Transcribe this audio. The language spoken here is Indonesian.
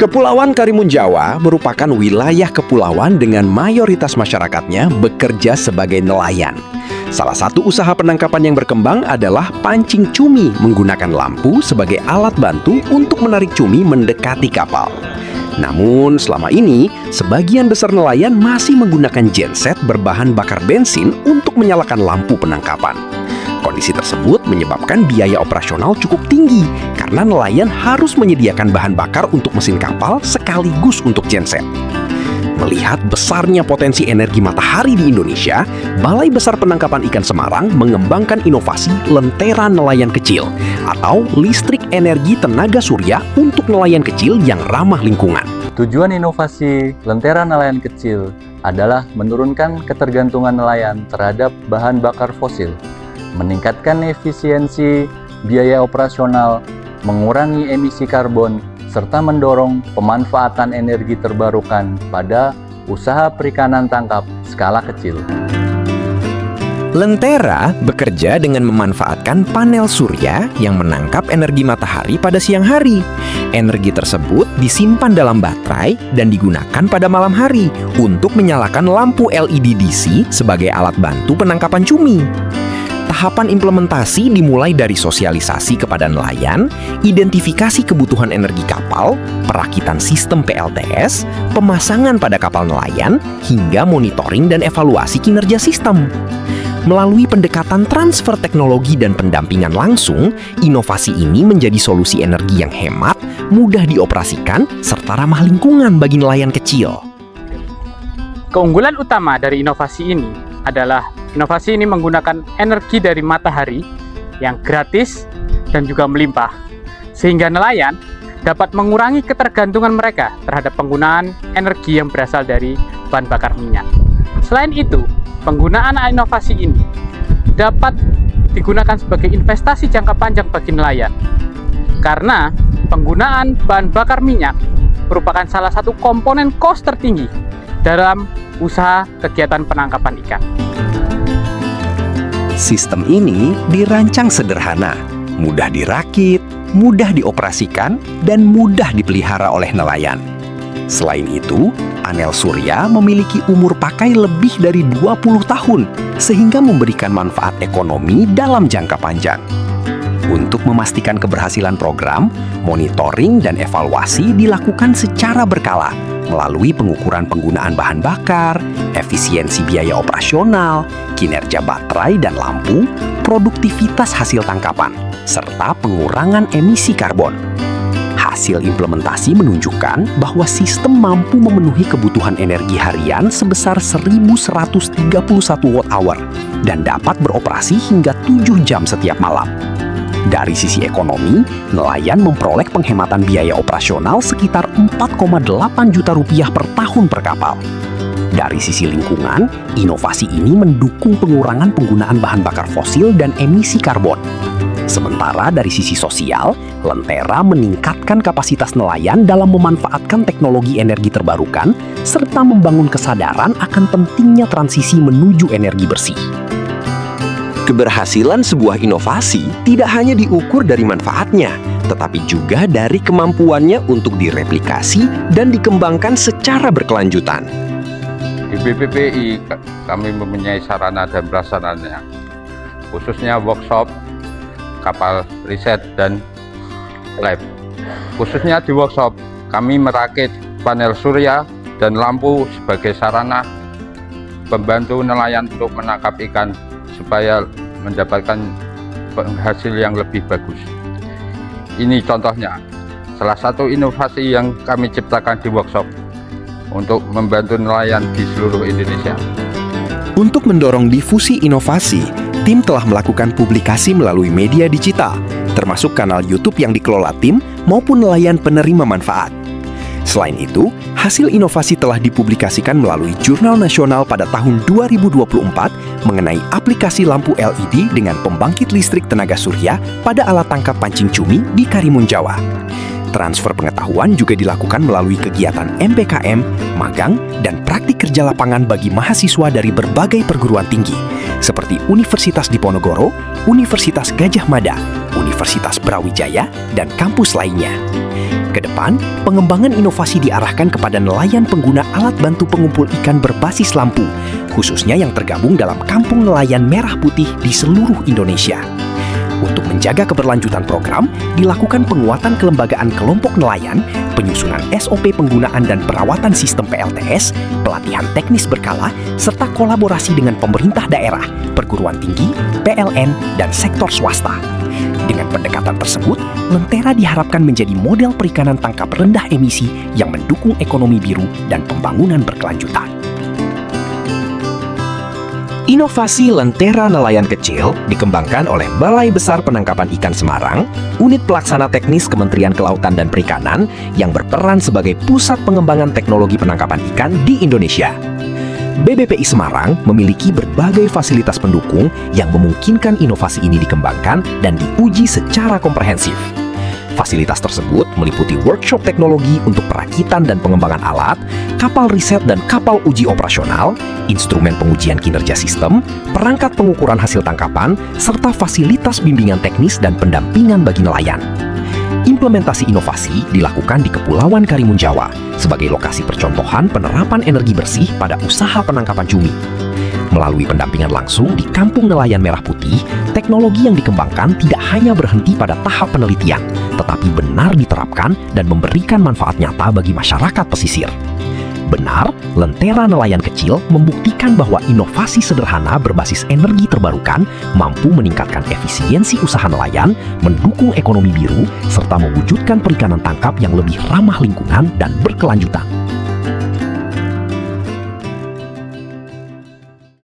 Kepulauan Karimun Jawa merupakan wilayah kepulauan dengan mayoritas masyarakatnya bekerja sebagai nelayan. Salah satu usaha penangkapan yang berkembang adalah pancing cumi menggunakan lampu sebagai alat bantu untuk menarik cumi mendekati kapal. Namun selama ini, sebagian besar nelayan masih menggunakan genset berbahan bakar bensin untuk menyalakan lampu penangkapan. Kondisi tersebut menyebabkan biaya operasional cukup tinggi karena nelayan harus menyediakan bahan bakar untuk mesin kapal sekaligus untuk genset. Melihat besarnya potensi energi matahari di Indonesia, Balai Besar Penangkapan Ikan Semarang mengembangkan inovasi lentera nelayan kecil atau listrik energi tenaga surya untuk nelayan kecil yang ramah lingkungan. Tujuan inovasi lentera nelayan kecil adalah menurunkan ketergantungan nelayan terhadap bahan bakar fosil, meningkatkan efisiensi biaya operasional, mengurangi emisi karbon, serta mendorong pemanfaatan energi terbarukan pada usaha perikanan tangkap skala kecil. Lentera bekerja dengan memanfaatkan panel surya yang menangkap energi matahari pada siang hari. Energi tersebut disimpan dalam baterai dan digunakan pada malam hari untuk menyalakan lampu LED DC sebagai alat bantu penangkapan cumi. Tahapan implementasi dimulai dari sosialisasi kepada nelayan, identifikasi kebutuhan energi kapal, perakitan sistem PLTS, pemasangan pada kapal nelayan, hingga monitoring dan evaluasi kinerja sistem. Melalui pendekatan transfer teknologi dan pendampingan langsung, inovasi ini menjadi solusi energi yang hemat, mudah dioperasikan, serta ramah lingkungan bagi nelayan kecil. Keunggulan utama dari inovasi ini adalah inovasi ini menggunakan energi dari matahari yang gratis dan juga melimpah, sehingga nelayan dapat mengurangi ketergantungan mereka terhadap penggunaan energi yang berasal dari bahan bakar minyak. Selain itu, penggunaan inovasi ini dapat digunakan sebagai investasi jangka panjang bagi nelayan, karena penggunaan bahan bakar minyak merupakan salah satu komponen kos tertinggi dalam usaha kegiatan penangkapan ikan. Sistem ini dirancang sederhana, mudah dirakit, mudah dioperasikan, dan mudah dipelihara oleh nelayan. Selain itu, panel surya memiliki umur pakai lebih dari 20 tahun, sehingga memberikan manfaat ekonomi dalam jangka panjang. Untuk memastikan keberhasilan program, monitoring dan evaluasi dilakukan secara berkala melalui pengukuran penggunaan bahan bakar, efisiensi biaya operasional, kinerja baterai dan lampu, produktivitas hasil tangkapan, serta pengurangan emisi karbon. Hasil implementasi menunjukkan bahwa sistem mampu memenuhi kebutuhan energi harian sebesar 1.131 watt-hour dan dapat beroperasi hingga 7 jam setiap malam. Dari sisi ekonomi, nelayan memperoleh penghematan biaya operasional sekitar 4,8 juta rupiah per tahun per kapal. Dari sisi lingkungan, inovasi ini mendukung pengurangan penggunaan bahan bakar fosil dan emisi karbon. Sementara dari sisi sosial, Lentera meningkatkan kapasitas nelayan dalam memanfaatkan teknologi energi terbarukan serta membangun kesadaran akan pentingnya transisi menuju energi bersih. Keberhasilan sebuah inovasi tidak hanya diukur dari manfaatnya, tetapi juga dari kemampuannya untuk direplikasi dan dikembangkan secara berkelanjutan. Di BPPI, kami mempunyai sarana dan prasarannya, khususnya workshop, kapal riset, dan lab. Khususnya di workshop, kami merakit panel surya dan lampu sebagai sarana membantu nelayan untuk menangkap ikan supaya mendapatkan hasil yang lebih bagus. Ini contohnya, salah satu inovasi yang kami ciptakan di workshop untuk membantu nelayan di seluruh Indonesia. Untuk mendorong difusi inovasi, tim telah melakukan publikasi melalui media digital, termasuk kanal YouTube yang dikelola tim maupun nelayan penerima manfaat. Selain itu, hasil inovasi telah dipublikasikan melalui Jurnal Nasional pada tahun 2024 mengenai aplikasi lampu LED dengan pembangkit listrik tenaga surya pada alat tangkap pancing cumi di Karimun Jawa. Transfer pengetahuan juga dilakukan melalui kegiatan MPKM, magang, dan praktik kerja lapangan bagi mahasiswa dari berbagai perguruan tinggi, seperti Universitas Diponegoro, Universitas Gadjah Mada, Universitas Brawijaya, dan kampus lainnya. Kedepan, pengembangan inovasi diarahkan kepada nelayan pengguna alat bantu pengumpul ikan berbasis lampu, khususnya yang tergabung dalam Kampung Nelayan Merah Putih di seluruh Indonesia. Untuk menjaga keberlanjutan program, dilakukan penguatan kelembagaan kelompok nelayan, penyusunan SOP penggunaan dan perawatan sistem PLTS, pelatihan teknis berkala, serta kolaborasi dengan pemerintah daerah, perguruan tinggi, PLN, dan sektor swasta. Dengan pendekatan tersebut, Lentera diharapkan menjadi model perikanan tangkap rendah emisi yang mendukung ekonomi biru dan pembangunan berkelanjutan. Inovasi Lentera Nelayan Kecil dikembangkan oleh Balai Besar Penangkapan Ikan Semarang, unit pelaksana teknis Kementerian Kelautan dan Perikanan yang berperan sebagai pusat pengembangan teknologi penangkapan ikan di Indonesia. BBPI Semarang memiliki berbagai fasilitas pendukung yang memungkinkan inovasi ini dikembangkan dan diuji secara komprehensif. Fasilitas tersebut meliputi workshop teknologi untuk perakitan dan pengembangan alat, kapal riset dan kapal uji operasional, instrumen pengujian kinerja sistem, perangkat pengukuran hasil tangkapan, serta fasilitas bimbingan teknis dan pendampingan bagi nelayan. Implementasi inovasi dilakukan di Kepulauan Karimun Jawa sebagai lokasi percontohan penerapan energi bersih pada usaha penangkapan cumi. Melalui pendampingan langsung di Kampung Nelayan Merah Putih, teknologi yang dikembangkan tidak hanya berhenti pada tahap penelitian, tetapi benar diterapkan dan memberikan manfaat nyata bagi masyarakat pesisir. Benar, Lentera Nelayan Kecil membuktikan bahwa inovasi sederhana berbasis energi terbarukan mampu meningkatkan efisiensi usaha nelayan, mendukung ekonomi biru, serta mewujudkan perikanan tangkap yang lebih ramah lingkungan dan berkelanjutan.